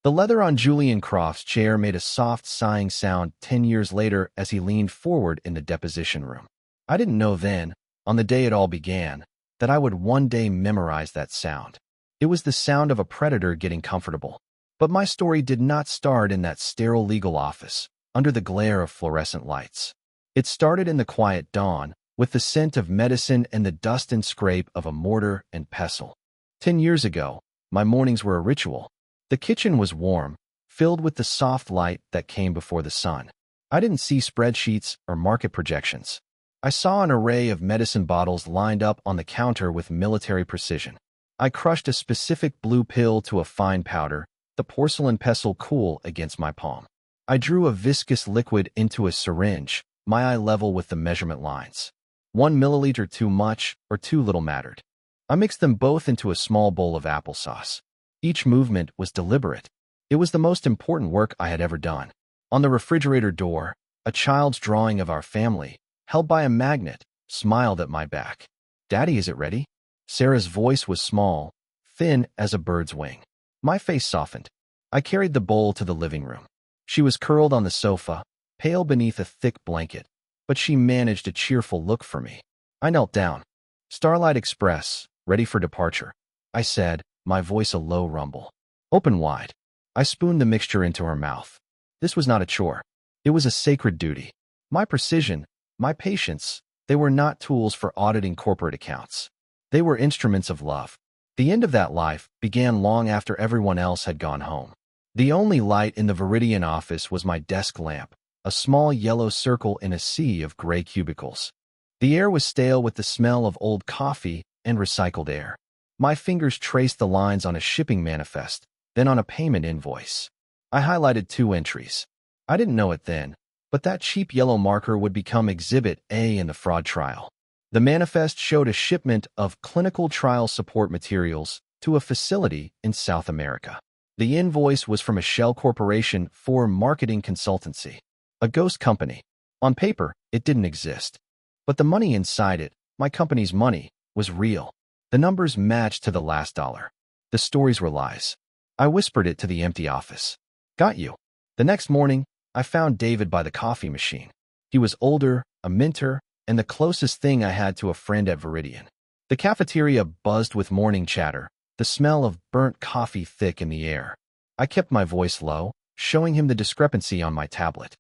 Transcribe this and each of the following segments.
The leather on Julian Croft's chair made a soft sighing sound 10 years later as he leaned forward in the deposition room. I didn't know then, on the day it all began, that I would one day memorize that sound. It was the sound of a predator getting comfortable. But my story did not start in that sterile legal office, under the glare of fluorescent lights. It started in the quiet dawn, with the scent of medicine and the dust and scrape of a mortar and pestle. 10 years ago, my mornings were a ritual. The kitchen was warm, filled with the soft light that came before the sun. I didn't see spreadsheets or market projections. I saw an array of medicine bottles lined up on the counter with military precision. I crushed a specific blue pill to a fine powder, the porcelain pestle cool against my palm. I drew a viscous liquid into a syringe, my eye level with the measurement lines. 1 milliliter too much or too little mattered. I mixed them both into a small bowl of applesauce. Each movement was deliberate. It was the most important work I had ever done. On the refrigerator door, a child's drawing of our family, held by a magnet, smiled at my back. "Daddy, is it ready?" Sarah's voice was small, thin as a bird's wing. My face softened. I carried the bowl to the living room. She was curled on the sofa, pale beneath a thick blanket, but she managed a cheerful look for me. I knelt down. "Starlight Express, ready for departure," I said, my voice a low rumble. "Open wide." I spooned the mixture into her mouth. This was not a chore. It was a sacred duty. My precision, my patience, they were not tools for auditing corporate accounts. They were instruments of love. The end of that life began long after everyone else had gone home. The only light in the Viridian office was my desk lamp, a small yellow circle in a sea of gray cubicles. The air was stale with the smell of old coffee and recycled air. My fingers traced the lines on a shipping manifest, then on a payment invoice. I highlighted 2 entries. I didn't know it then, but that cheap yellow marker would become Exhibit A in the fraud trial. The manifest showed a shipment of clinical trial support materials to a facility in South America. The invoice was from a shell corporation for marketing consultancy, a ghost company. On paper, it didn't exist. But the money inside it, my company's money, was real. The numbers matched to the last dollar. The stories were lies. I whispered it to the empty office. "Got you." The next morning, I found David by the coffee machine. He was older, a minter, and the closest thing I had to a friend at Viridian. The cafeteria buzzed with morning chatter, the smell of burnt coffee thick in the air. I kept my voice low, showing him the discrepancy on my tablet.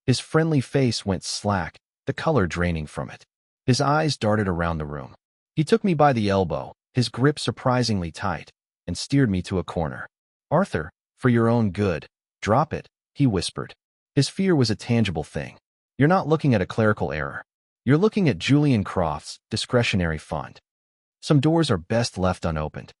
His friendly face went slack, the color draining from it. His eyes darted around the room. He took me by the elbow, his grip surprisingly tight, and steered me to a corner. "Arthur, for your own good, drop it," he whispered. His fear was a tangible thing. "You're not looking at a clerical error. You're looking at Julian Croft's discretionary fund. Some doors are best left unopened."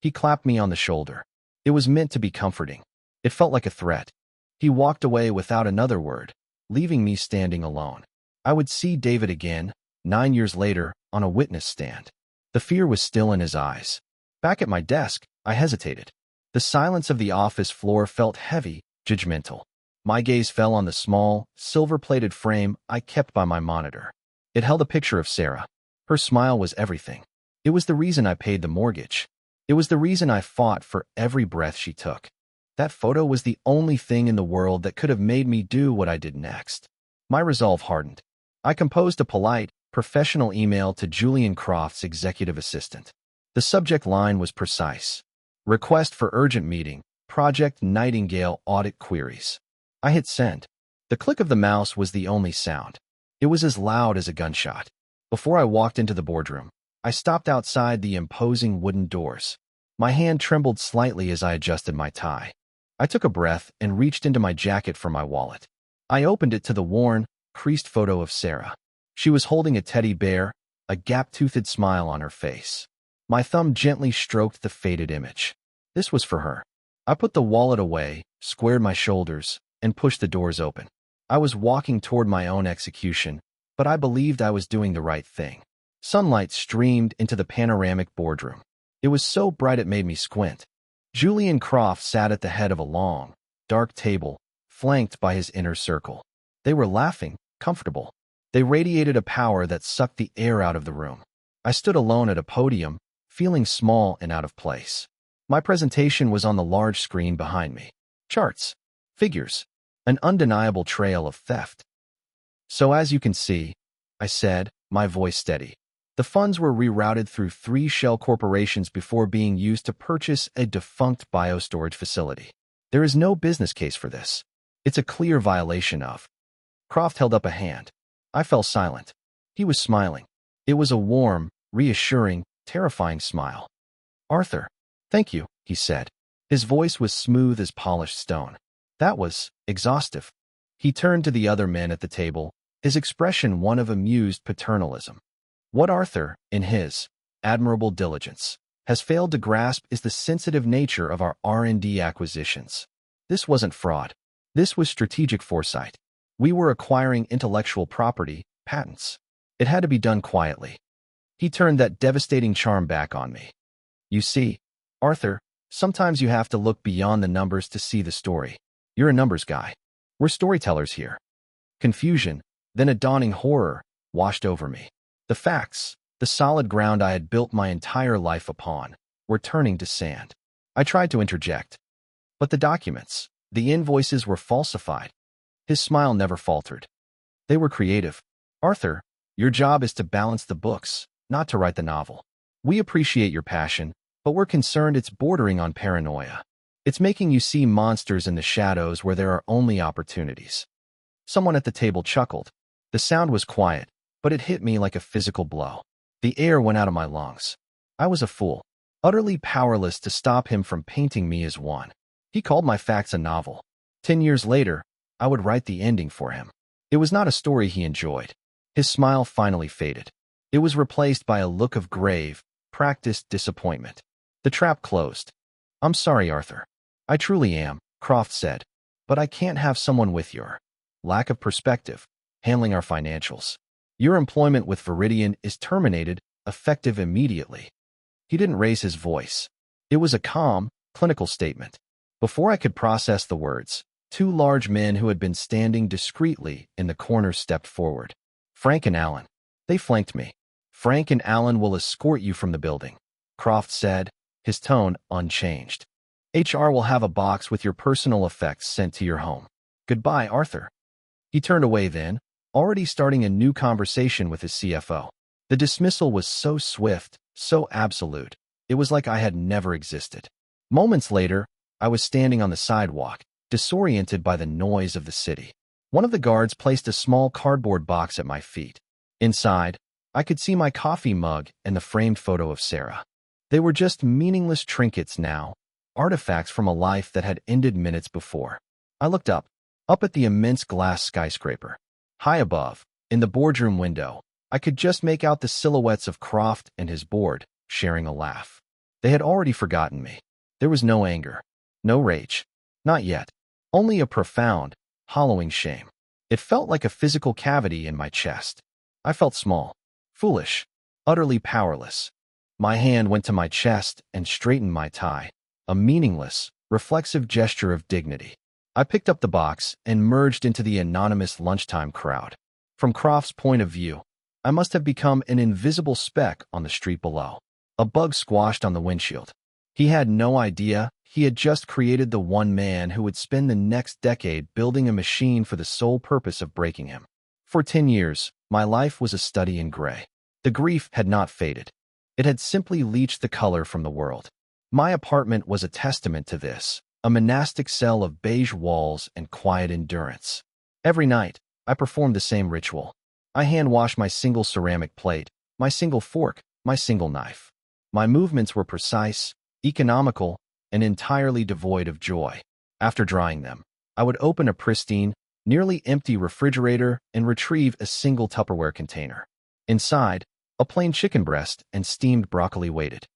He clapped me on the shoulder. It was meant to be comforting. It felt like a threat. He walked away without another word, leaving me standing alone. I would see David again, 9 years later, on a witness stand. The fear was still in his eyes. Back at my desk, I hesitated. The silence of the office floor felt heavy, judgmental. My gaze fell on the small, silver-plated frame I kept by my monitor. It held a picture of Sarah. Her smile was everything. It was the reason I paid the mortgage. It was the reason I fought for every breath she took. That photo was the only thing in the world that could have made me do what I did next. My resolve hardened. I composed a polite, professional email to Julian Croft's executive assistant. The subject line was precise. "Request for urgent meeting, Project Nightingale audit queries." I hit send. The click of the mouse was the only sound. It was as loud as a gunshot. Before I walked into the boardroom, I stopped outside the imposing wooden doors. My hand trembled slightly as I adjusted my tie. I took a breath and reached into my jacket for my wallet. I opened it to the worn, creased photo of Sarah. She was holding a teddy bear, a gap-toothed smile on her face. My thumb gently stroked the faded image. This was for her. I put the wallet away, squared my shoulders, and pushed the doors open. I was walking toward my own execution, but I believed I was doing the right thing. Sunlight streamed into the panoramic boardroom. It was so bright it made me squint. Julian Croft sat at the head of a long, dark table, flanked by his inner circle. They were laughing, comfortable. They radiated a power that sucked the air out of the room. I stood alone at a podium, feeling small and out of place. My presentation was on the large screen behind me. Charts. Figures. An undeniable trail of theft. So as you can see, I said, my voice steady. The funds were rerouted through 3 shell corporations before being used to purchase a defunct biostorage facility. There is no business case for this. It's a clear violation of. Croft held up a hand. I fell silent. He was smiling. It was a warm, reassuring, terrifying smile. Arthur, thank you, he said. His voice was smooth as polished stone. That was exhaustive. He turned to the other men at the table, his expression one of amused paternalism. What Arthur, in his admirable diligence, has failed to grasp is the sensitive nature of our R&D acquisitions. This wasn't fraud. This was strategic foresight. We were acquiring intellectual property, patents. It had to be done quietly. He turned that devastating charm back on me. You see, Arthur, sometimes you have to look beyond the numbers to see the story. You're a numbers guy. We're storytellers here. Confusion, then a dawning horror, washed over me. The facts, the solid ground I had built my entire life upon, were turning to sand. I tried to interject. But the documents, the invoices were falsified. His smile never faltered. They were creative. Arthur, your job is to balance the books, not to write the novel. We appreciate your passion, but we're concerned it's bordering on paranoia. It's making you see monsters in the shadows where there are only opportunities. Someone at the table chuckled. The sound was quiet, but it hit me like a physical blow. The air went out of my lungs. I was a fool, utterly powerless to stop him from painting me as one. He called my facts a novel. 10 years later, I would write the ending for him. It was not a story he enjoyed. His smile finally faded. It was replaced by a look of grave, practiced disappointment. The trap closed. I'm sorry, Arthur. I truly am, Croft said. But I can't have someone with your lack of perspective handling our financials. Your employment with Viridian is terminated, effective immediately. He didn't raise his voice. It was a calm, clinical statement. Before I could process the words, 2 large men who had been standing discreetly in the corner stepped forward. Frank and Alan. They flanked me. Frank and Alan will escort you from the building, Croft said, his tone unchanged. HR will have a box with your personal effects sent to your home. Goodbye, Arthur. He turned away then, already starting a new conversation with his CFO. The dismissal was so swift, so absolute. It was like I had never existed. Moments later, I was standing on the sidewalk, disoriented by the noise of the city. One of the guards placed a small cardboard box at my feet. Inside, I could see my coffee mug and the framed photo of Sarah. They were just meaningless trinkets now, artifacts from a life that had ended minutes before. I looked up at the immense glass skyscraper. High above, in the boardroom window, I could just make out the silhouettes of Croft and his board, sharing a laugh. They had already forgotten me. There was no anger, no rage. Not yet. Only a profound, hollowing shame. It felt like a physical cavity in my chest. I felt small, foolish, utterly powerless. My hand went to my chest and straightened my tie, a meaningless, reflexive gesture of dignity. I picked up the box and merged into the anonymous lunchtime crowd. From Croft's point of view, I must have become an invisible speck on the street below, a bug squashed on the windshield. He had no idea he had just created the one man who would spend the next decade building a machine for the sole purpose of breaking him. For 10 years, my life was a study in gray. The grief had not faded. It had simply leached the color from the world. My apartment was a testament to this, a monastic cell of beige walls and quiet endurance. Every night, I performed the same ritual. I hand-washed my single ceramic plate, my single fork, my single knife. My movements were precise, economical, and entirely devoid of joy. After drying them, I would open a pristine, nearly empty refrigerator and retrieve a single Tupperware container. Inside, a plain chicken breast and steamed broccoli waited.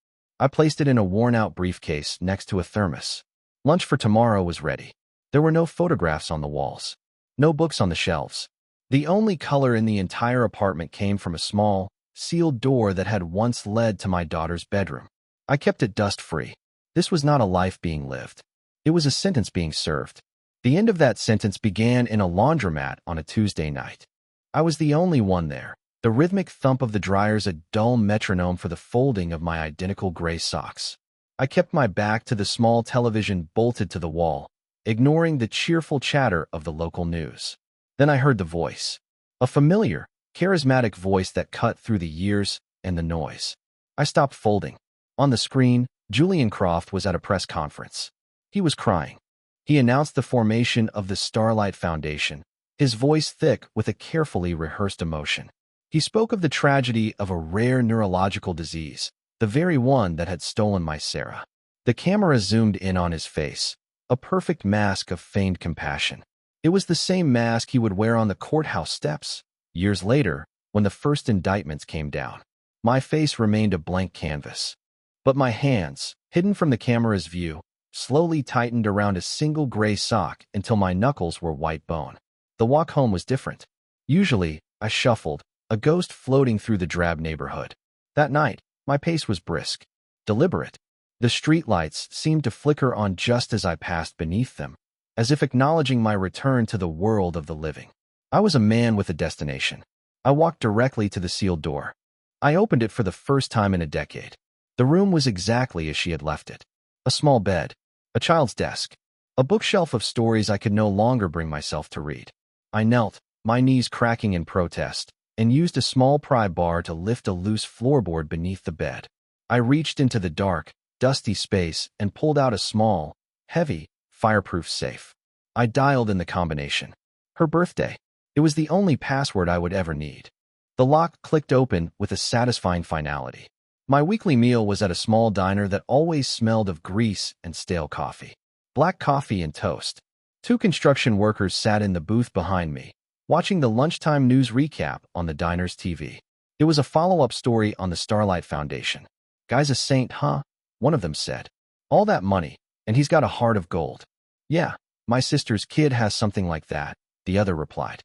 I placed it in a worn-out briefcase next to a thermos. Lunch for tomorrow was ready. There were no photographs on the walls, no books on the shelves. The only color in the entire apartment came from a small, sealed door that had once led to my daughter's bedroom. I kept it dust-free. This was not a life being lived. It was a sentence being served. The end of that sentence began in a laundromat on a Tuesday night. I was the only one there. The rhythmic thump of the dryers a dull metronome for the folding of my identical gray socks. I kept my back to the small television bolted to the wall, ignoring the cheerful chatter of the local news. Then I heard the voice. A familiar, charismatic voice that cut through the years and the noise. I stopped folding. On the screen, Julian Croft was at a press conference. He was crying. He announced the formation of the Starlight Foundation, his voice thick with a carefully rehearsed emotion. He spoke of the tragedy of a rare neurological disease, the very one that had stolen my Sarah. The camera zoomed in on his face, a perfect mask of feigned compassion. It was the same mask he would wear on the courthouse steps. Years later, when the first indictments came down, my face remained a blank canvas. But my hands, hidden from the camera's view, slowly tightened around a single gray sock until my knuckles were white bone. The walk home was different. Usually, I shuffled, a ghost floating through the drab neighborhood. That night, my pace was brisk, deliberate. The streetlights seemed to flicker on just as I passed beneath them, as if acknowledging my return to the world of the living. I was a man with a destination. I walked directly to the sealed door. I opened it for the first time in a decade. The room was exactly as she had left it. A small bed, a child's desk, a bookshelf of stories I could no longer bring myself to read. I knelt, my knees cracking in protest, and used a small pry bar to lift a loose floorboard beneath the bed. I reached into the dark, dusty space and pulled out a small, heavy, fireproof safe. I dialed in the combination. Her birthday. It was the only password I would ever need. The lock clicked open with a satisfying finality. My weekly meal was at a small diner that always smelled of grease and stale coffee. Black coffee and toast. Two construction workers sat in the booth behind me, watching the lunchtime news recap on the diner's TV. It was a follow-up story on the Starlight Foundation. "Guy's a saint, huh?" one of them said. "All that money, and he's got a heart of gold." "Yeah, my sister's kid has something like that," the other replied.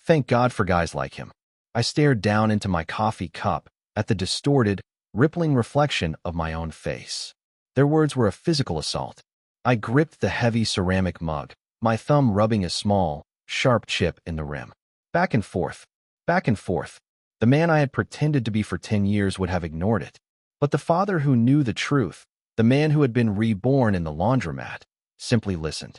"Thank God for guys like him." I stared down into my coffee cup at the distorted, rippling reflection of my own face. Their words were a physical assault. I gripped the heavy ceramic mug, my thumb rubbing a small, sharp chip in the rim. Back and forth, back and forth. The man I had pretended to be for 10 years would have ignored it. But the father who knew the truth, the man who had been reborn in the laundromat, simply listened.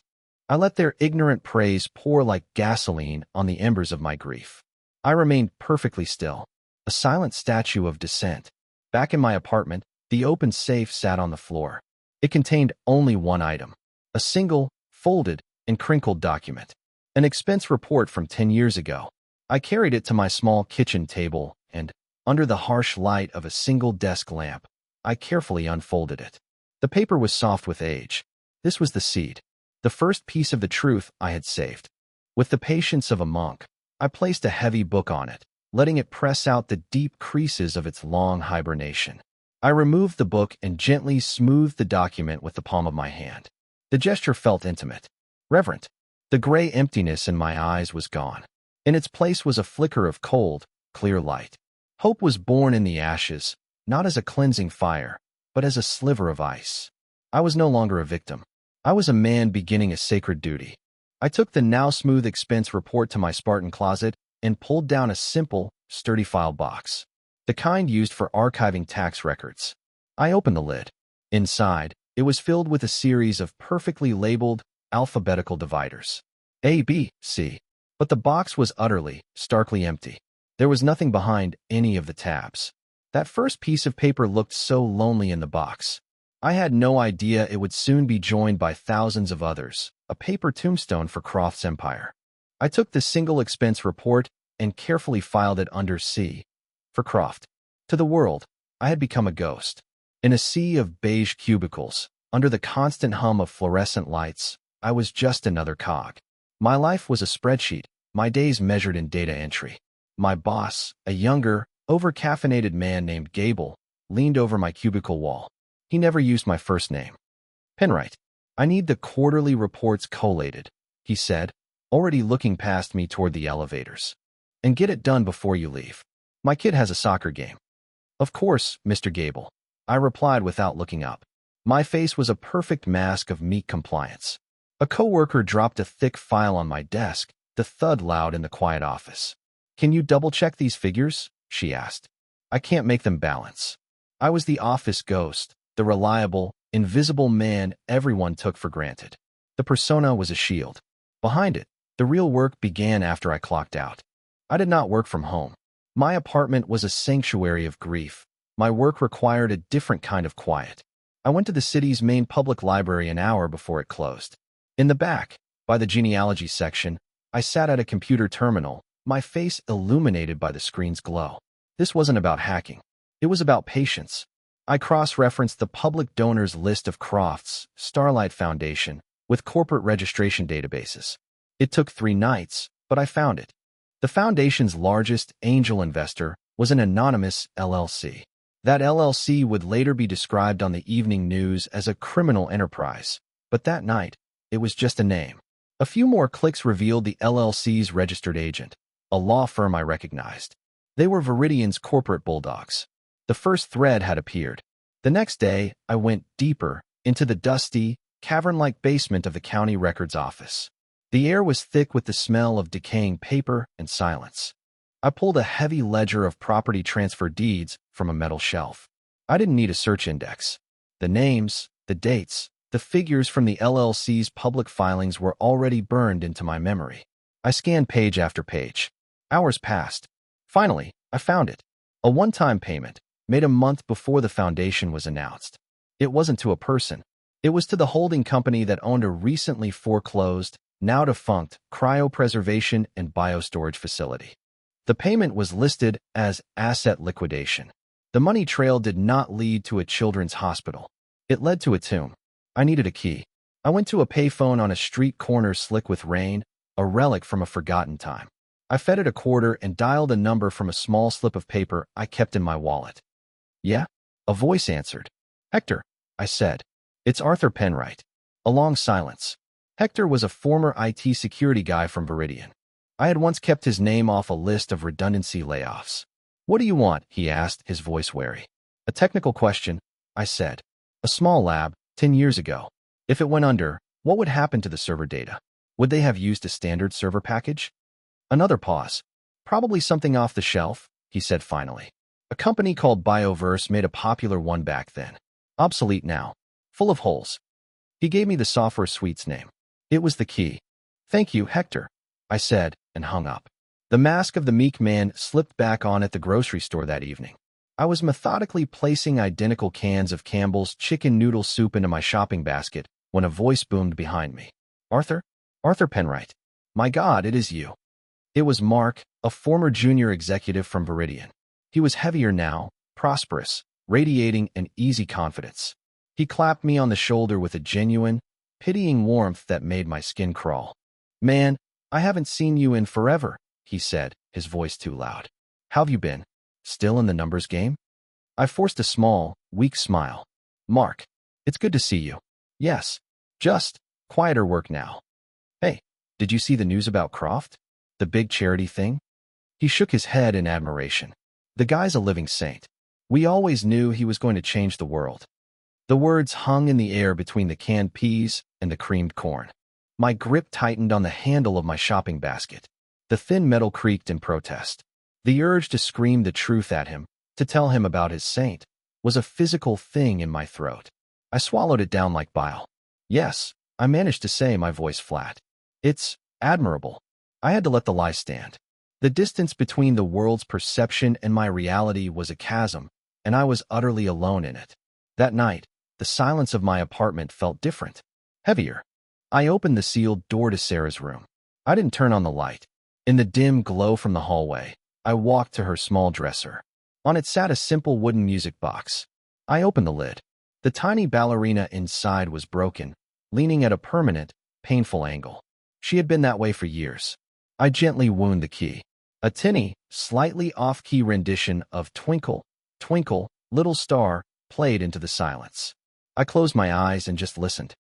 I let their ignorant praise pour like gasoline on the embers of my grief. I remained perfectly still, a silent statue of dissent. Back in my apartment, the open safe sat on the floor. It contained only one item, a single, folded, and crinkled document, an expense report from 10 years ago. I carried it to my small kitchen table and, under the harsh light of a single desk lamp, I carefully unfolded it. The paper was soft with age. This was the seed, the first piece of the truth I had saved. With the patience of a monk, I placed a heavy book on it, letting it press out the deep creases of its long hibernation. I removed the book and gently smoothed the document with the palm of my hand. The gesture felt intimate, reverent. The gray emptiness in my eyes was gone. In its place was a flicker of cold, clear light. Hope was born in the ashes, not as a cleansing fire, but as a sliver of ice. I was no longer a victim. I was a man beginning a sacred duty. I took the now smooth expense report to my Spartan closet and pulled down a simple, sturdy file box, the kind used for archiving tax records. I opened the lid. Inside, it was filled with a series of perfectly labeled, alphabetical dividers. A, B, C. But the box was utterly, starkly empty. There was nothing behind any of the tabs. That first piece of paper looked so lonely in the box. I had no idea it would soon be joined by thousands of others, a paper tombstone for Croft's empire. I took the single expense report and carefully filed it under C for Croft. To the world, I had become a ghost. In a sea of beige cubicles, under the constant hum of fluorescent lights, I was just another cog. My life was a spreadsheet, my days measured in data entry. My boss, a younger, over-caffeinated man named Gable, leaned over my cubicle wall. He never used my first name. "Penwright, I need the quarterly reports collated," he said, already looking past me toward the elevators. "And get it done before you leave. My kid has a soccer game." "Of course, Mr. Gable," I replied without looking up. My face was a perfect mask of meek compliance. A coworker dropped a thick file on my desk, the thud loud in the quiet office. "Can you double-check these figures?" she asked. "I can't make them balance." I was the office ghost, the reliable, invisible man everyone took for granted. The persona was a shield. Behind it, the real work began after I clocked out. I did not work from home. My apartment was a sanctuary of grief. My work required a different kind of quiet. I went to the city's main public library an hour before it closed. In the back, by the genealogy section, I sat at a computer terminal, my face illuminated by the screen's glow. This wasn't about hacking. It was about patience. I cross-referenced the public donors list of Croft's Starlight Foundation with corporate registration databases. It took 3 nights, but I found it. The foundation's largest angel investor was an anonymous LLC. That LLC would later be described on the evening news as a criminal enterprise, but that night, it was just a name. A few more clicks revealed the LLC's registered agent, a law firm I recognized. They were Viridian's corporate bulldogs. The first thread had appeared. The next day, I went deeper into the dusty, cavern-like basement of the county records office. The air was thick with the smell of decaying paper and silence. I pulled a heavy ledger of property transfer deeds from a metal shelf. I didn't need a search index. The names, the dates, the figures from the LLC's public filings were already burned into my memory. I scanned page after page. Hours passed. Finally, I found it. A one-time payment, made a month before the foundation was announced. It wasn't to a person. It was to the holding company that owned a recently foreclosed, now defunct, cryopreservation and biostorage facility. The payment was listed as asset liquidation. The money trail did not lead to a children's hospital. It led to a tomb. I needed a key. I went to a payphone on a street corner slick with rain, a relic from a forgotten time. I fed it a quarter and dialed a number from a small slip of paper I kept in my wallet. Yeah? A voice answered. Hector, I said. It's Arthur Penwright. A long silence. Hector was a former IT security guy from Viridian. I had once kept his name off a list of redundancy layoffs. What do you want? He asked, his voice wary. A technical question, I said. A small lab, 10 years ago. If it went under, what would happen to the server data? Would they have used a standard server package? Another pause. Probably something off the shelf, he said finally. A company called BioVerse made a popular one back then. Obsolete now. Full of holes. He gave me the software suite's name. It was the key. Thank you, Hector, I said, and hung up. The mask of the meek man slipped back on at the grocery store that evening. I was methodically placing identical cans of Campbell's chicken noodle soup into my shopping basket when a voice boomed behind me. Arthur? Arthur Penwright. My God, it is you. It was Mark, a former junior executive from Viridian. He was heavier now, prosperous, radiating an easy confidence. He clapped me on the shoulder with a genuine, pitying warmth that made my skin crawl. Man, I haven't seen you in forever, he said, his voice too loud. How've you been? Still in the numbers game? I forced a small, weak smile. Mark, it's good to see you. Yes, just quieter work now. Hey, did you see the news about Croft? The big charity thing? He shook his head in admiration. The guy's a living saint. We always knew he was going to change the world. The words hung in the air between the canned peas and the creamed corn. My grip tightened on the handle of my shopping basket. The thin metal creaked in protest. The urge to scream the truth at him, to tell him about his saint, was a physical thing in my throat. I swallowed it down like bile. Yes, I managed to say, my voice flat. It's admirable. I had to let the lie stand. The distance between the world's perception and my reality was a chasm, and I was utterly alone in it. That night, the silence of my apartment felt different, heavier. I opened the sealed door to Sarah's room. I didn't turn on the light. In the dim glow from the hallway, I walked to her small dresser. On it sat a simple wooden music box. I opened the lid. The tiny ballerina inside was broken, leaning at a permanent, painful angle. She had been that way for years. I gently wound the key. A tinny, slightly off-key rendition of Twinkle, Twinkle, Little Star played into the silence. I closed my eyes and just listened.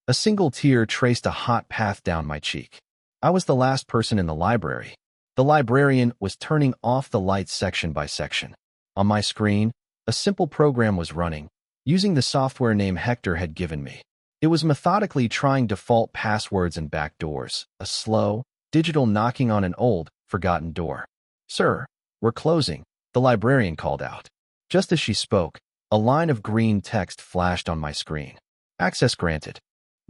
A single tear traced a hot path down my cheek. I was the last person in the library. The librarian was turning off the lights section by section. On my screen, a simple program was running, using the software name Hector had given me. It was methodically trying default passwords and backdoors, a slow, digital knocking on an old, forgotten door. Sir, we're closing, the librarian called out. Just as she spoke, a line of green text flashed on my screen. Access granted.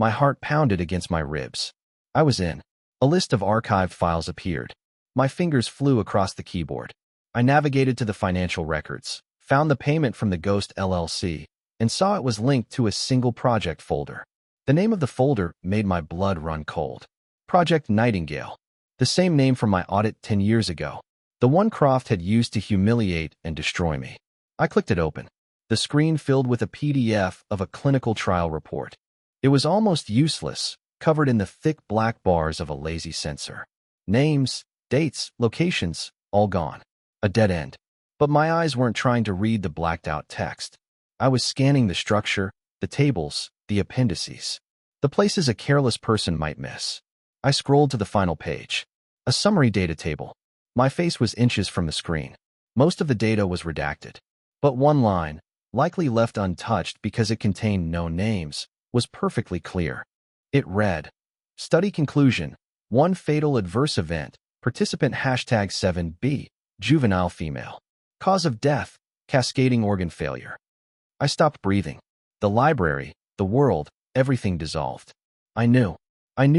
My heart pounded against my ribs. I was in. A list of archived files appeared. My fingers flew across the keyboard. I navigated to the financial records, found the payment from the Ghost LLC, and saw it was linked to a single project folder. The name of the folder made my blood run cold. Project Nightingale. The same name from my audit 10 years ago. The one Croft had used to humiliate and destroy me. I clicked it open. The screen filled with a PDF of a clinical trial report. It was almost useless, covered in the thick black bars of a lazy censor. Names, dates, locations, all gone. A dead end. But my eyes weren't trying to read the blacked-out text. I was scanning the structure, the tables, the appendices. The places a careless person might miss. I scrolled to the final page. A summary data table. My face was inches from the screen. Most of the data was redacted. But one line, likely left untouched because it contained no names, was perfectly clear. It read, Study conclusion, one fatal adverse event, participant hashtag 7B, juvenile female. Cause of death, cascading organ failure. I stopped breathing. The library, the world, everything dissolved. I knew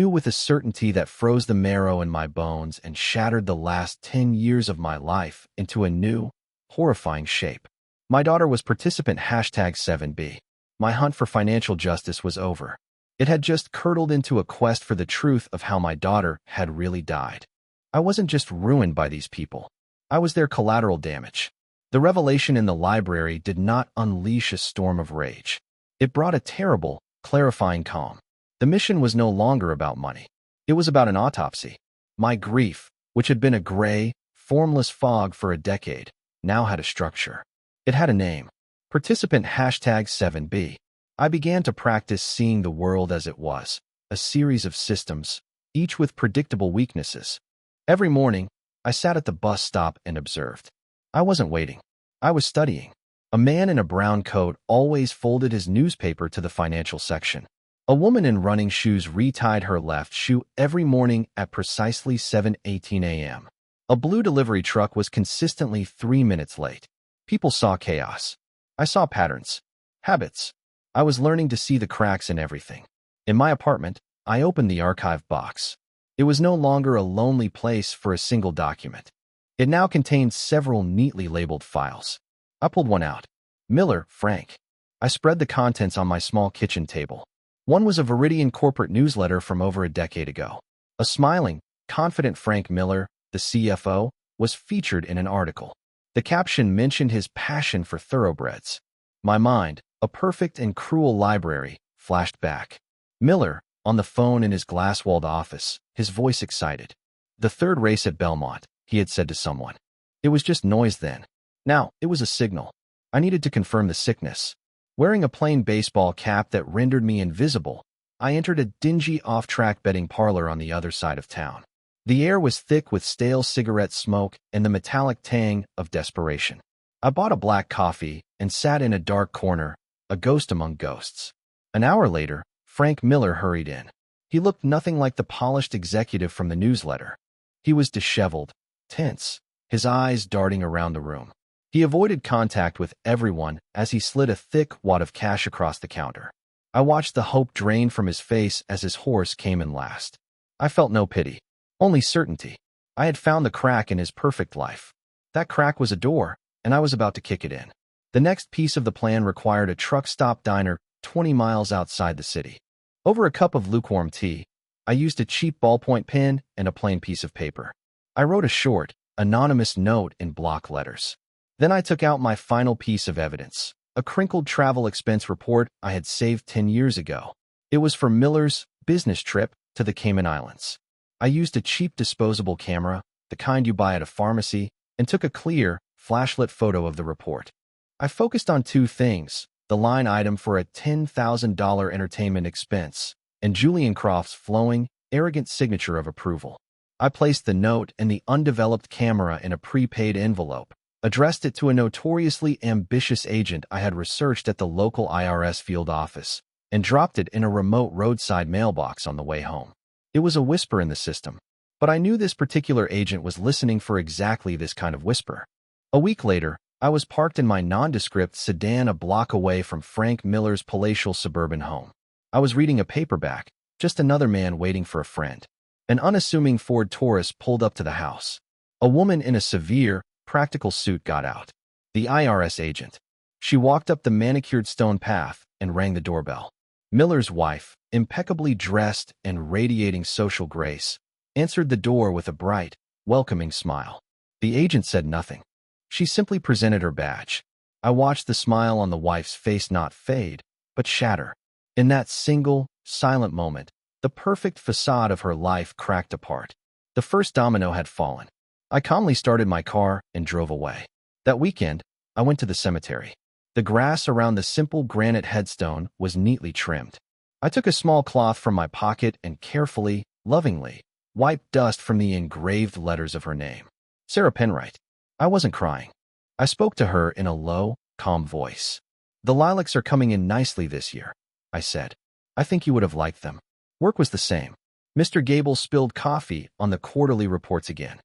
with a certainty that froze the marrow in my bones and shattered the last 10 years of my life into a new, horrifying shape. My daughter was participant hashtag 7B. My hunt for financial justice was over. It had just curdled into a quest for the truth of how my daughter had really died. I wasn't just ruined by these people. I was their collateral damage. The revelation in the library did not unleash a storm of rage. It brought a terrible, clarifying calm. The mission was no longer about money. It was about an autopsy. My grief, which had been a gray, formless fog for a decade, now had a structure. It had a name. Participant hashtag 7B. I began to practice seeing the world as it was, a series of systems, each with predictable weaknesses. Every morning, I sat at the bus stop and observed. I wasn't waiting. I was studying. A man in a brown coat always folded his newspaper to the financial section. A woman in running shoes retied her left shoe every morning at precisely 7:18 a.m. A blue delivery truck was consistently 3 minutes late. People saw chaos. I saw patterns. Habits. I was learning to see the cracks in everything. In my apartment, I opened the archive box. It was no longer a lonely place for a single document. It now contained several neatly labeled files. I pulled one out. Miller, Frank. I spread the contents on my small kitchen table. One was a Viridian corporate newsletter from over a decade ago. A smiling, confident Frank Miller, the CFO, was featured in an article. The caption mentioned his passion for thoroughbreds. My mind, a perfect and cruel library, flashed back. Miller, on the phone in his glass-walled office, his voice excited. The third race at Belmont, he had said to someone. It was just noise then. Now, it was a signal. I needed to confirm the sickness. Wearing a plain baseball cap that rendered me invisible, I entered a dingy off-track betting parlor on the other side of town. The air was thick with stale cigarette smoke and the metallic tang of desperation. I bought a black coffee and sat in a dark corner, a ghost among ghosts. An hour later, Frank Miller hurried in. He looked nothing like the polished executive from the newsletter. He was disheveled, tense, his eyes darting around the room. He avoided contact with everyone as he slid a thick wad of cash across the counter. I watched the hope drain from his face as his horse came in last. I felt no pity, only certainty. I had found the crack in his perfect life. That crack was a door, and I was about to kick it in. The next piece of the plan required a truck stop diner 20 miles outside the city. Over a cup of lukewarm tea, I used a cheap ballpoint pen and a plain piece of paper. I wrote a short, anonymous note in block letters. Then I took out my final piece of evidence, a crinkled travel expense report I had saved 10 years ago. It was for Miller's business trip to the Cayman Islands. I used a cheap disposable camera, the kind you buy at a pharmacy, and took a clear, flashlit photo of the report. I focused on two things, the line item for a $10,000 entertainment expense, and Julian Croft's flowing, arrogant signature of approval. I placed the note and the undeveloped camera in a prepaid envelope, addressed it to a notoriously ambitious agent I had researched at the local IRS field office, and dropped it in a remote roadside mailbox on the way home. It was a whisper in the system, but I knew this particular agent was listening for exactly this kind of whisper. A week later, I was parked in my nondescript sedan a block away from Frank Miller's palatial suburban home. I was reading a paperback, just another man waiting for a friend. An unassuming Ford Taurus pulled up to the house. A woman in a severe, practical suit got out. The IRS agent. She walked up the manicured stone path and rang the doorbell. Miller's wife, impeccably dressed and radiating social grace, answered the door with a bright, welcoming smile. The agent said nothing. She simply presented her badge. I watched the smile on the wife's face not fade, but shatter. In that single, silent moment, the perfect facade of her life cracked apart. The first domino had fallen. I calmly started my car and drove away. That weekend, I went to the cemetery. The grass around the simple granite headstone was neatly trimmed. I took a small cloth from my pocket and carefully, lovingly, wiped dust from the engraved letters of her name. Sarah Penwright. I wasn't crying. I spoke to her in a low, calm voice. "The lilacs are coming in nicely this year," I said. "I think you would have liked them." Work was the same. Mr. Gable spilled coffee on the quarterly reports again.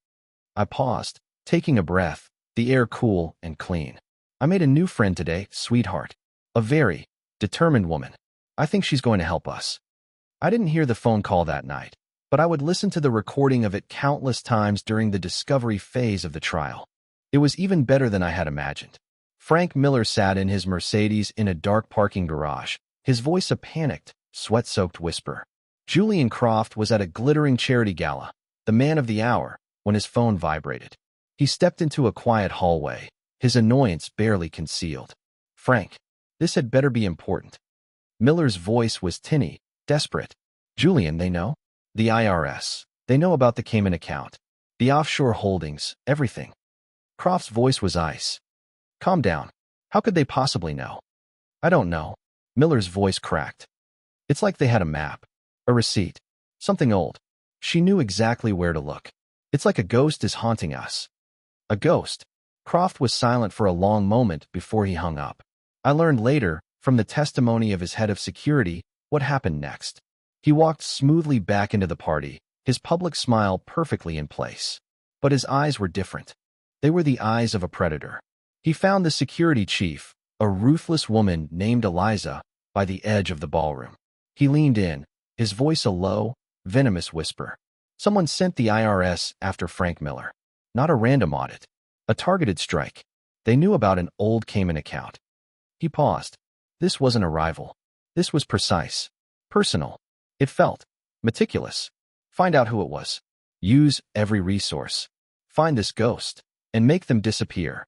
I paused, taking a breath, the air cool and clean. "I made a new friend today, sweetheart. A very determined woman. I think she's going to help us." I didn't hear the phone call that night, but I would listen to the recording of it countless times during the discovery phase of the trial. It was even better than I had imagined. Frank Miller sat in his Mercedes in a dark parking garage, his voice a panicked, sweat-soaked whisper. Julian Croft was at a glittering charity gala, the man of the hour, when his phone vibrated. He stepped into a quiet hallway, his annoyance barely concealed. "Frank, this had better be important." Miller's voice was tinny, desperate. "Julian, they know? The IRS. They know about the Cayman account. The offshore holdings, everything." Croft's voice was ice. "Calm down. How could they possibly know?" "I don't know." Miller's voice cracked. "It's like they had a map. A receipt. Something old. She knew exactly where to look. It's like a ghost is haunting us." A ghost? Croft was silent for a long moment before he hung up. I learned later, from the testimony of his head of security, what happened next. He walked smoothly back into the party, his public smile perfectly in place. But his eyes were different. They were the eyes of a predator. He found the security chief, a ruthless woman named Eliza, by the edge of the ballroom. He leaned in, his voice a low, venomous whisper. "Someone sent the IRS after Frank Miller. Not a random audit. A targeted strike. They knew about an old Cayman account." He paused. This wasn't a rival. This was precise. Personal. It felt meticulous. Find out who it was. Use every resource. Find this ghost, and make them disappear.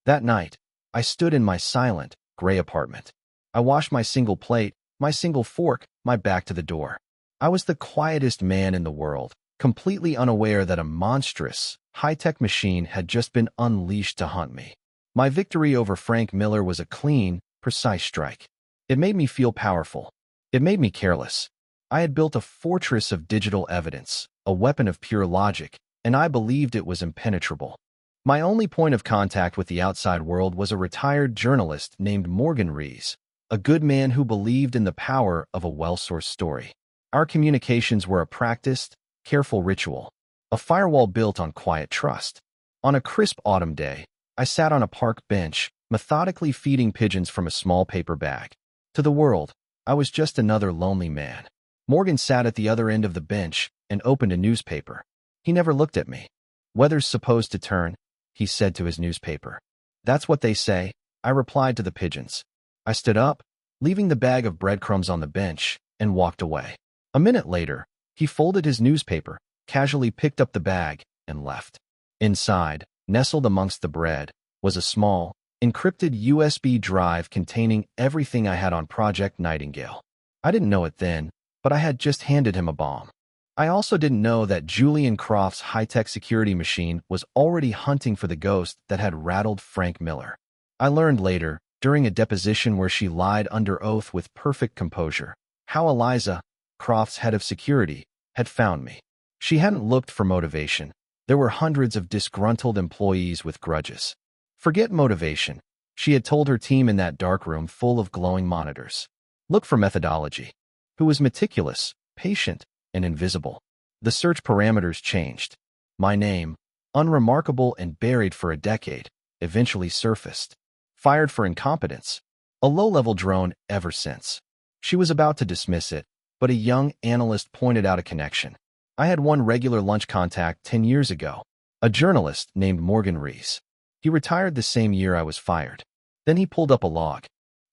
That night, I stood in my silent, gray apartment. I washed my single plate, my single fork, my back to the door. I was the quietest man in the world, completely unaware that a monstrous, high-tech machine had just been unleashed to hunt me. My victory over Frank Miller was a clean, precise strike. It made me feel powerful. It made me careless. I had built a fortress of digital evidence, a weapon of pure logic, and I believed it was impenetrable. My only point of contact with the outside world was a retired journalist named Morgan Rees, a good man who believed in the power of a well-sourced story. Our communications were a practiced, careful ritual, a firewall built on quiet trust. On a crisp autumn day, I sat on a park bench, methodically feeding pigeons from a small paper bag. To the world, I was just another lonely man. Morgan sat at the other end of the bench and opened a newspaper. He never looked at me. "Weather's supposed to turn," he said to his newspaper. "That's what they say," I replied to the pigeons. I stood up, leaving the bag of breadcrumbs on the bench, and walked away. A minute later, he folded his newspaper, casually picked up the bag, and left. Inside, nestled amongst the bread, was a small, encrypted USB drive containing everything I had on Project Nightingale. I didn't know it then, but I had just handed him a bomb. I also didn't know that Julian Croft's high-tech security machine was already hunting for the ghost that had rattled Frank Miller. I learned later, during a deposition where she lied under oath with perfect composure, how Eliza, Croft's head of security, had found me. She hadn't looked for motivation. There were hundreds of disgruntled employees with grudges. Forget motivation, she had told her team in that dark room full of glowing monitors. Look for methodology. Who was meticulous, patient, and invisible. The search parameters changed. My name, unremarkable and buried for a decade, eventually surfaced. Fired for incompetence. A low-level drone ever since. She was about to dismiss it, but a young analyst pointed out a connection. I had one regular lunch contact 10 years ago, a journalist named Morgan Rees. He retired the same year I was fired. Then he pulled up a log.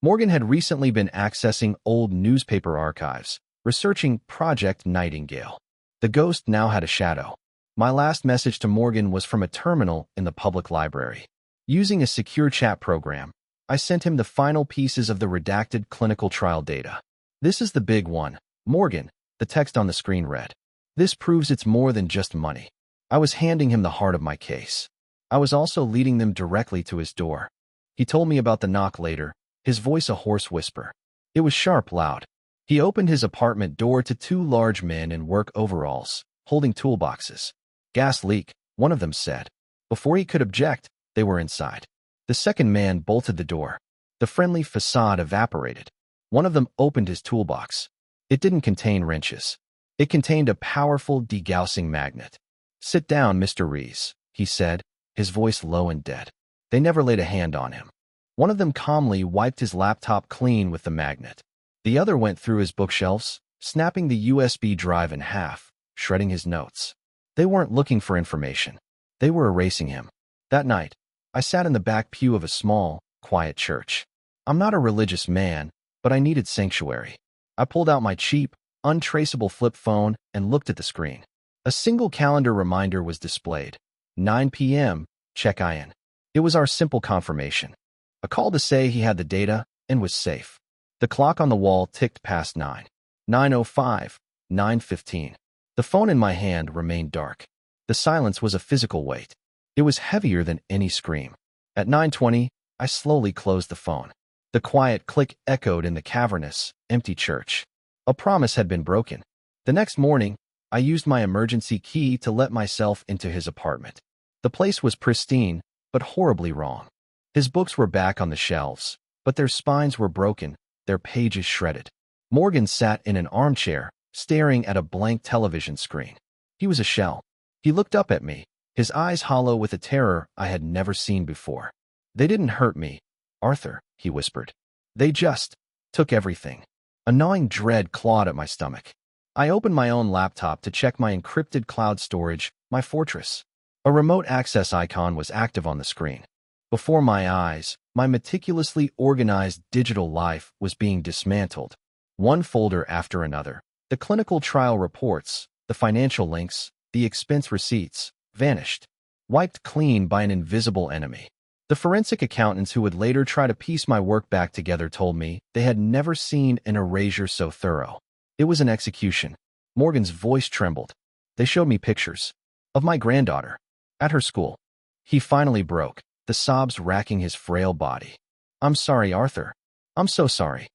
Morgan had recently been accessing old newspaper archives, researching Project Nightingale. The ghost now had a shadow. My last message to Morgan was from a terminal in the public library. Using a secure chat program, I sent him the final pieces of the redacted clinical trial data. "This is the big one, Morgan," the text on the screen read. "This proves it's more than just money." I was handing him the heart of my case. I was also leading them directly to his door. He told me about the knock later, his voice a hoarse whisper. It was sharp, loud. He opened his apartment door to two large men in work overalls, holding toolboxes. "Gas leak," one of them said. Before he could object, they were inside. The second man bolted the door. The friendly facade evaporated. One of them opened his toolbox. It didn't contain wrenches. It contained a powerful degaussing magnet. "Sit down, Mr. Rees," he said, his voice low and dead. They never laid a hand on him. One of them calmly wiped his laptop clean with the magnet. The other went through his bookshelves, snapping the USB drive in half, shredding his notes. They weren't looking for information. They were erasing him. That night, I sat in the back pew of a small, quiet church. I'm not a religious man, but I needed sanctuary. I pulled out my cheap, untraceable flip phone and looked at the screen. A single calendar reminder was displayed. 9 p.m., check in. It was our simple confirmation. A call to say he had the data and was safe. The clock on the wall ticked past 9. 9:05, 9:15. The phone in my hand remained dark. The silence was a physical weight. It was heavier than any scream. At 9:20, I slowly closed the phone. The quiet click echoed in the cavernous, empty church. A promise had been broken. The next morning, I used my emergency key to let myself into his apartment. The place was pristine, but horribly wrong. His books were back on the shelves, but their spines were broken, their pages shredded. Morgan sat in an armchair, staring at a blank television screen. He was a shell. He looked up at me, his eyes hollow with a terror I had never seen before. "They didn't hurt me, Arthur," he whispered. "They just took everything." A gnawing dread clawed at my stomach. I opened my own laptop to check my encrypted cloud storage, my fortress. A remote access icon was active on the screen. Before my eyes, my meticulously organized digital life was being dismantled. One folder after another. The clinical trial reports, the financial links, the expense receipts, vanished. Wiped clean by an invisible enemy. The forensic accountants who would later try to piece my work back together told me they had never seen an erasure so thorough. It was an execution. Morgan's voice trembled. They showed me pictures of my granddaughter at her school. He finally broke, the sobs racking his frail body. "I'm sorry, Arthur. I'm so sorry."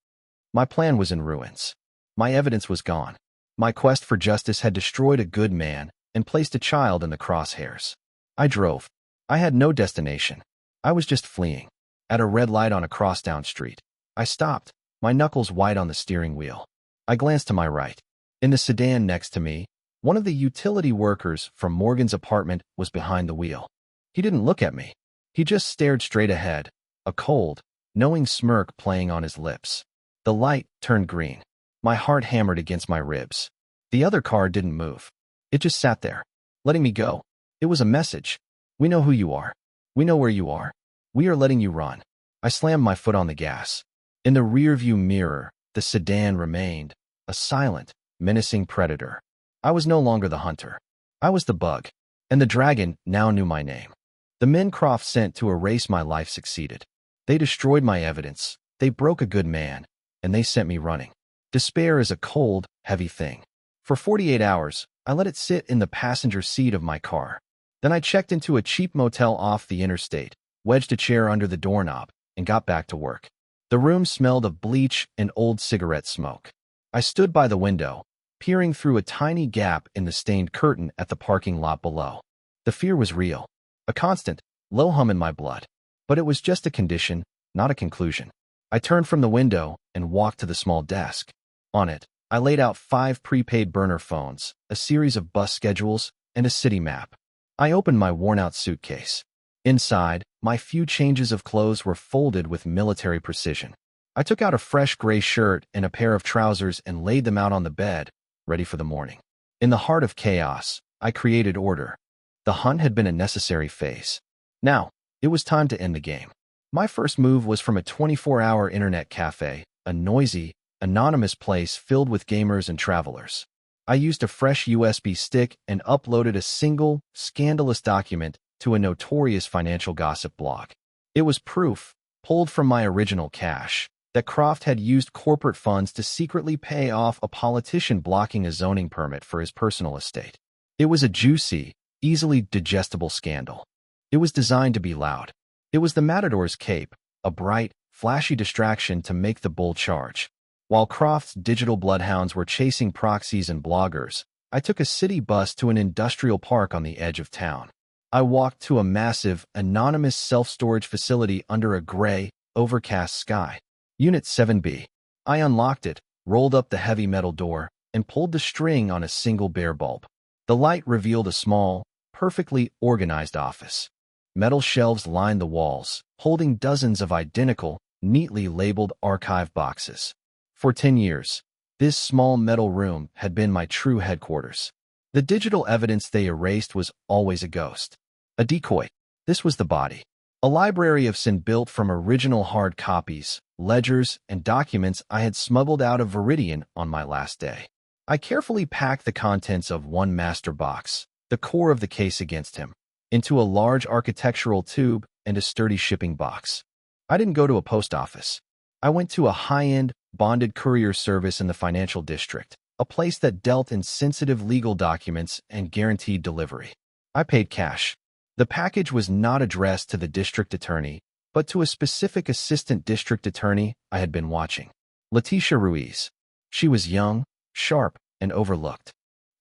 My plan was in ruins. My evidence was gone. My quest for justice had destroyed a good man and placed a child in the crosshairs. I drove. I had no destination. I was just fleeing. At a red light on a crosstown street, I stopped, my knuckles white on the steering wheel. I glanced to my right. In the sedan next to me, one of the utility workers from Morgan's apartment was behind the wheel. He didn't look at me. He just stared straight ahead, a cold, knowing smirk playing on his lips. The light turned green. My heart hammered against my ribs. The other car didn't move. It just sat there, letting me go. It was a message. "We know who you are. We know where you are. We are letting you run." I slammed my foot on the gas. In the rearview mirror, the sedan remained, a silent, menacing predator. I was no longer the hunter. I was the bug, and the dragon now knew my name. The men Croft sent to erase my life succeeded. They destroyed my evidence, they broke a good man, and they sent me running. Despair is a cold, heavy thing. For 48 hours, I let it sit in the passenger seat of my car. Then I checked into a cheap motel off the interstate, wedged a chair under the doorknob, and got back to work. The room smelled of bleach and old cigarette smoke. I stood by the window, peering through a tiny gap in the stained curtain at the parking lot below. The fear was real, a constant, low hum in my blood. But it was just a condition, not a conclusion. I turned from the window and walked to the small desk. On it, I laid out 5 prepaid burner phones, a series of bus schedules, and a city map. I opened my worn-out suitcase. Inside, my few changes of clothes were folded with military precision. I took out a fresh gray shirt and a pair of trousers and laid them out on the bed, ready for the morning. In the heart of chaos, I created order. The hunt had been a necessary phase. Now, it was time to end the game. My first move was from a 24-hour internet cafe, a noisy, anonymous place filled with gamers and travelers. I used a fresh USB stick and uploaded a single, scandalous document to a notorious financial gossip blog. It was proof, pulled from my original cache, that Croft had used corporate funds to secretly pay off a politician blocking a zoning permit for his personal estate. It was a juicy, easily digestible scandal. It was designed to be loud. It was the matador's cape, a bright, flashy distraction to make the bull charge. While Croft's digital bloodhounds were chasing proxies and bloggers, I took a city bus to an industrial park on the edge of town. I walked to a massive, anonymous self-storage facility under a gray, overcast sky. Unit 7B. I unlocked it, rolled up the heavy metal door, and pulled the string on a single bare bulb. The light revealed a small, perfectly organized office. Metal shelves lined the walls, holding dozens of identical, neatly labeled archive boxes. For 10 years, this small metal room had been my true headquarters. The digital evidence they erased was always a ghost. A decoy. This was the body. A library of sin built from original hard copies, ledgers, and documents I had smuggled out of Viridian on my last day. I carefully packed the contents of one master box, the core of the case against him, into a large architectural tube and a sturdy shipping box. I didn't go to a post office. I went to a high-end, bonded courier service in the financial district, a place that dealt in sensitive legal documents and guaranteed delivery. I paid cash. The package was not addressed to the district attorney, but to a specific assistant district attorney I had been watching. Leticia Ruiz. She was young, sharp, and overlooked.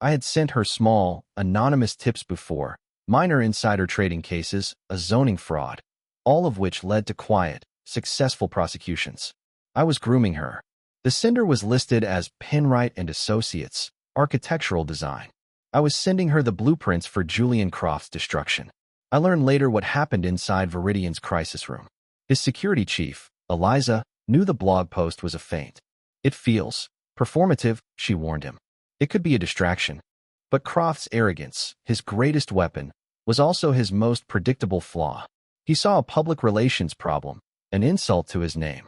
I had sent her small, anonymous tips before, minor insider trading cases, a zoning fraud, all of which led to quiet, successful prosecutions. I was grooming her. The sender was listed as Penwright and Associates, architectural design. I was sending her the blueprints for Julian Croft's destruction. I learned later what happened inside Viridian's crisis room. His security chief, Eliza, knew the blog post was a feint. It feels performative, she warned him. It could be a distraction. But Croft's arrogance, his greatest weapon, was also his most predictable flaw. He saw a public relations problem, an insult to his name.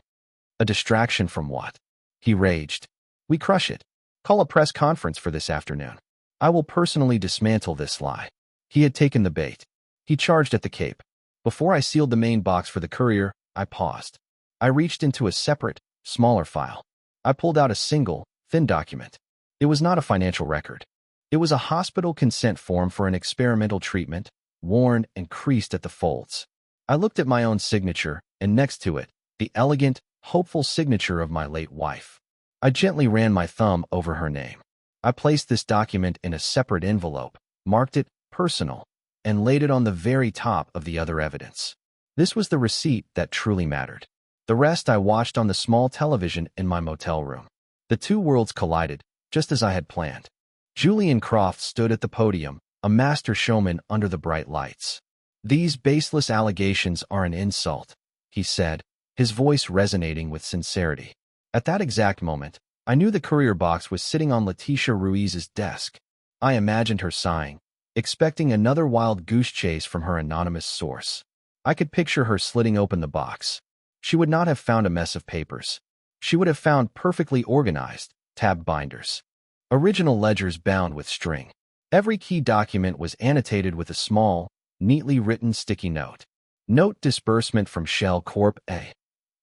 A distraction from what? He raged. We crush it. Call a press conference for this afternoon. I will personally dismantle this lie. He had taken the bait. He charged at the cape. Before I sealed the main box for the courier, I paused. I reached into a separate, smaller file. I pulled out a single, thin document. It was not a financial record. It was a hospital consent form for an experimental treatment, worn and creased at the folds. I looked at my own signature, and next to it, the elegant, hopeful signature of my late wife. I gently ran my thumb over her name. I placed this document in a separate envelope, marked it personal, and laid it on the very top of the other evidence. This was the receipt that truly mattered. The rest I watched on the small television in my motel room. The two worlds collided, just as I had planned. Julian Croft stood at the podium, a master showman under the bright lights. These baseless allegations are an insult, he said, his voice resonating with sincerity. At that exact moment, I knew the courier box was sitting on Leticia Ruiz's desk. I imagined her sighing, expecting another wild goose chase from her anonymous source. I could picture her slitting open the box. She would not have found a mess of papers. She would have found perfectly organized, tabbed binders. Original ledgers bound with string. Every key document was annotated with a small, neatly written sticky note. Note disbursement from Shell Corp. A.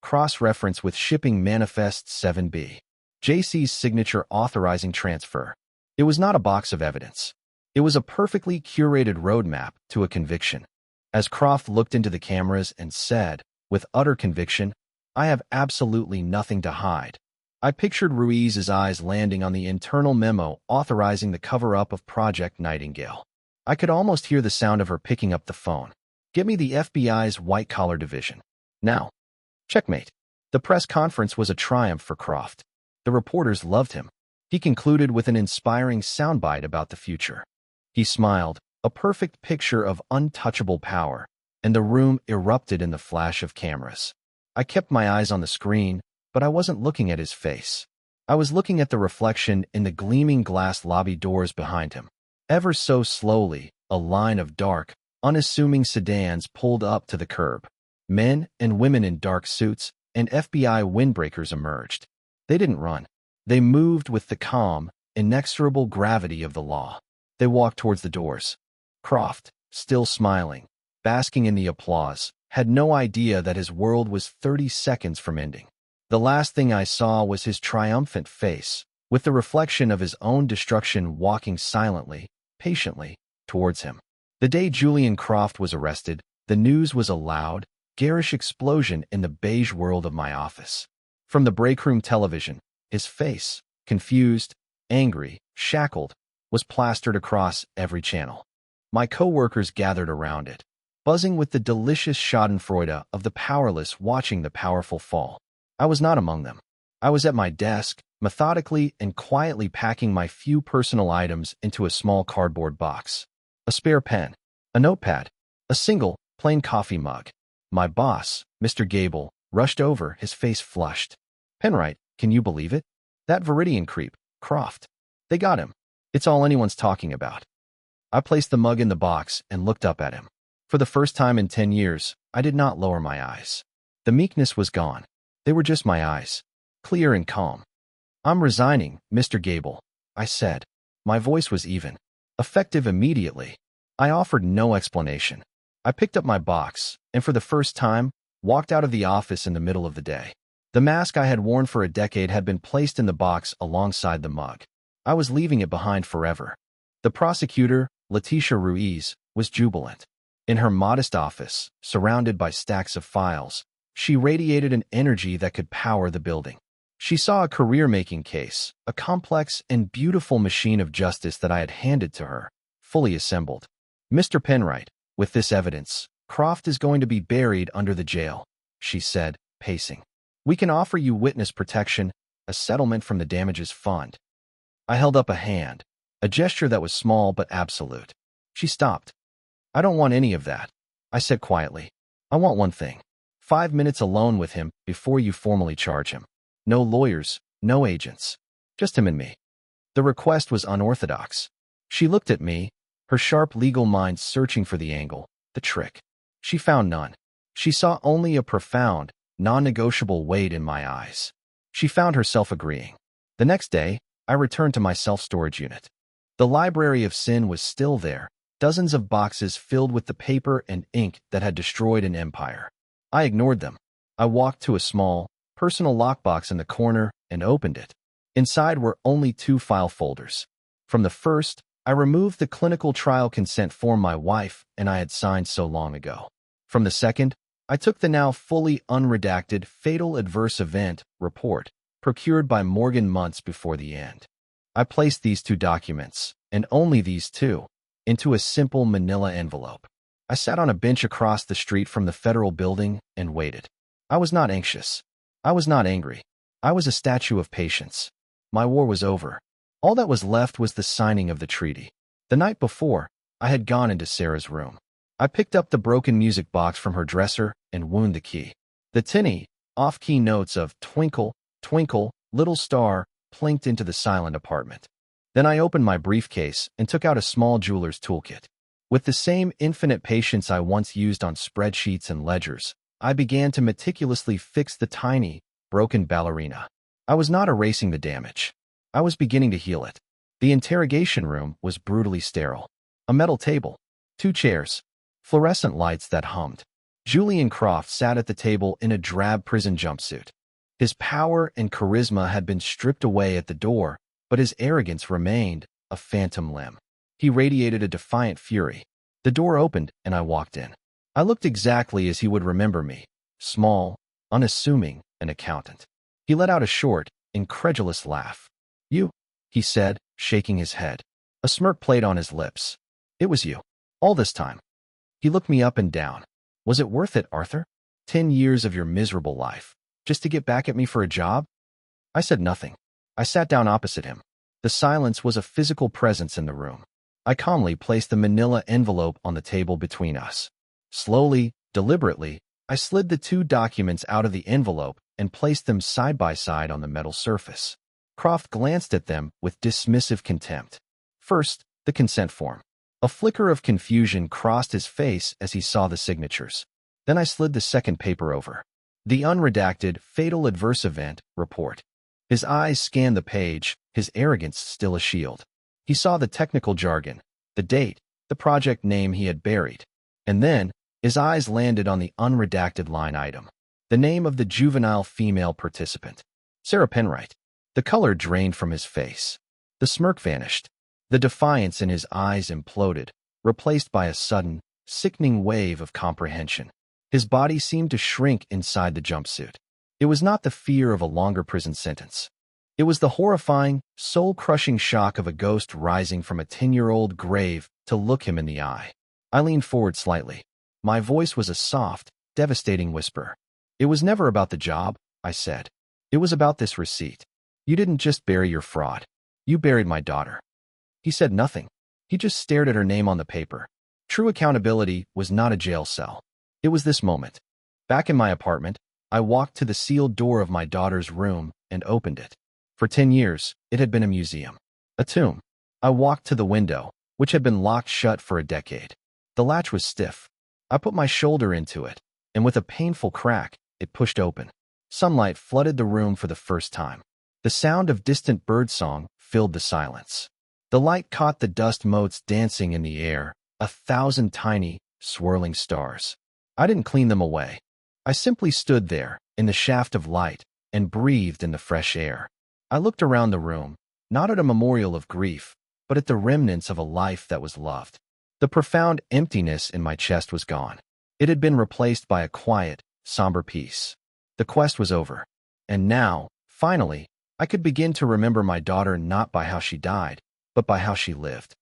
Cross-reference with shipping manifest 7B. JC's signature authorizing transfer. It was not a box of evidence. It was a perfectly curated roadmap to a conviction. As Croft looked into the cameras and said, with utter conviction, I have absolutely nothing to hide. I pictured Ruiz's eyes landing on the internal memo authorizing the cover-up of Project Nightingale. I could almost hear the sound of her picking up the phone. Get me the FBI's white-collar division. Now. Checkmate. The press conference was a triumph for Croft. The reporters loved him. He concluded with an inspiring soundbite about the future. He smiled, a perfect picture of untouchable power, and the room erupted in the flash of cameras. I kept my eyes on the screen, but I wasn't looking at his face. I was looking at the reflection in the gleaming glass lobby doors behind him. Ever so slowly, a line of dark, unassuming sedans pulled up to the curb. Men and women in dark suits and FBI windbreakers emerged. They didn't run. They moved with the calm, inexorable gravity of the law. They walked towards the doors. Croft, still smiling, basking in the applause, had no idea that his world was 30 seconds from ending. The last thing I saw was his triumphant face, with the reflection of his own destruction walking silently, patiently, towards him. The day Julian Croft was arrested, the news was a loud, garish explosion in the beige world of my office. From the break room television, his face, confused, angry, shackled, was plastered across every channel. My co-workers gathered around it, buzzing with the delicious schadenfreude of the powerless watching the powerful fall. I was not among them. I was at my desk, methodically and quietly packing my few personal items into a small cardboard box. A spare pen, a notepad, a single, plain coffee mug. My boss, Mr. Gable, rushed over, his face flushed. "Penwright, can you believe it? That Viridian creep, Croft. They got him. It's all anyone's talking about." I placed the mug in the box and looked up at him. For the first time in 10 years, I did not lower my eyes. The meekness was gone. They were just my eyes, clear and calm. "I'm resigning, Mr. Gable," I said. My voice was even, effective immediately. I offered no explanation. I picked up my box, and for the first time, walked out of the office in the middle of the day. The mask I had worn for a decade had been placed in the box alongside the mug. I was leaving it behind forever. The prosecutor, Letitia Ruiz, was jubilant. In her modest office, surrounded by stacks of files, she radiated an energy that could power the building. She saw a career-making case, a complex and beautiful machine of justice that I had handed to her, fully assembled. "Mr. Penwright, with this evidence, Croft is going to be buried under the jail," she said, pacing. "We can offer you witness protection, a settlement from the damages fund." I held up a hand, a gesture that was small but absolute. She stopped. "I don't want any of that," I said quietly. "I want one thing. 5 minutes alone with him before you formally charge him. No lawyers, no agents. Just him and me." The request was unorthodox. She looked at me, her sharp legal mind searching for the angle, the trick. She found none. She saw only a profound, non-negotiable weight in my eyes. She found herself agreeing. The next day, I returned to my self-storage unit. The library of sin was still there, dozens of boxes filled with the paper and ink that had destroyed an empire. I ignored them. I walked to a small, personal lockbox in the corner and opened it. Inside were only 2 file folders. From the first, I removed the clinical trial consent form my wife and I had signed so long ago. From the second, I took the now fully unredacted Fatal Adverse Event report, procured by Morgan months before the end. I placed these 2 documents, and only these 2, into a simple manila envelope. I sat on a bench across the street from the federal building and waited. I was not anxious. I was not angry. I was a statue of patience. My war was over. All that was left was the signing of the treaty. The night before, I had gone into Sarah's room. I picked up the broken music box from her dresser and wound the key. The tinny, off-key notes of "Twinkle, Twinkle, Little Star" plinked into the silent apartment. Then I opened my briefcase and took out a small jeweler's toolkit. With the same infinite patience I once used on spreadsheets and ledgers, I began to meticulously fix the tiny, broken ballerina. I was not erasing the damage. I was beginning to heal it. The interrogation room was brutally sterile. A metal table, 2 chairs, fluorescent lights that hummed. Julian Croft sat at the table in a drab prison jumpsuit. His power and charisma had been stripped away at the door, but his arrogance remained, a phantom limb. He radiated a defiant fury. The door opened and I walked in. I looked exactly as he would remember me, small, unassuming, an accountant. He let out a short, incredulous laugh. "You," he said, shaking his head. A smirk played on his lips. "It was you. All this time." He looked me up and down. "Was it worth it, Arthur? 10 years of your miserable life, just to get back at me for a job?" I said nothing. I sat down opposite him. The silence was a physical presence in the room. I calmly placed the manila envelope on the table between us. Slowly, deliberately, I slid the 2 documents out of the envelope and placed them side by side on the metal surface. Croft glanced at them with dismissive contempt. First, the consent form. A flicker of confusion crossed his face as he saw the signatures. Then I slid the second paper over. The unredacted, fatal adverse event report. His eyes scanned the page, his arrogance still a shield. He saw the technical jargon, the date, the project name he had buried. And then, his eyes landed on the unredacted line item. The name of the juvenile female participant. Sarah Penwright. The color drained from his face. The smirk vanished. The defiance in his eyes imploded, replaced by a sudden, sickening wave of comprehension. His body seemed to shrink inside the jumpsuit. It was not the fear of a longer prison sentence. It was the horrifying, soul-crushing shock of a ghost rising from a 10-year-old grave to look him in the eye. I leaned forward slightly. My voice was a soft, devastating whisper. "It was never about the job," I said. "It was about this receipt. You didn't just bury your fraud. You buried my daughter." He said nothing. He just stared at her name on the paper. True accountability was not a jail cell. It was this moment. Back in my apartment, I walked to the sealed door of my daughter's room and opened it. For 10 years, it had been a museum. A tomb. I walked to the window, which had been locked shut for a decade. The latch was stiff. I put my shoulder into it, and with a painful crack, it pushed open. Sunlight flooded the room for the first time. The sound of distant birdsong filled the silence. The light caught the dust motes dancing in the air, 1,000 tiny, swirling stars. I didn't clean them away. I simply stood there, in the shaft of light, and breathed in the fresh air. I looked around the room, not at a memorial of grief, but at the remnants of a life that was loved. The profound emptiness in my chest was gone. It had been replaced by a quiet, somber peace. The quest was over. And now, finally, I could begin to remember my daughter not by how she died, but by how she lived.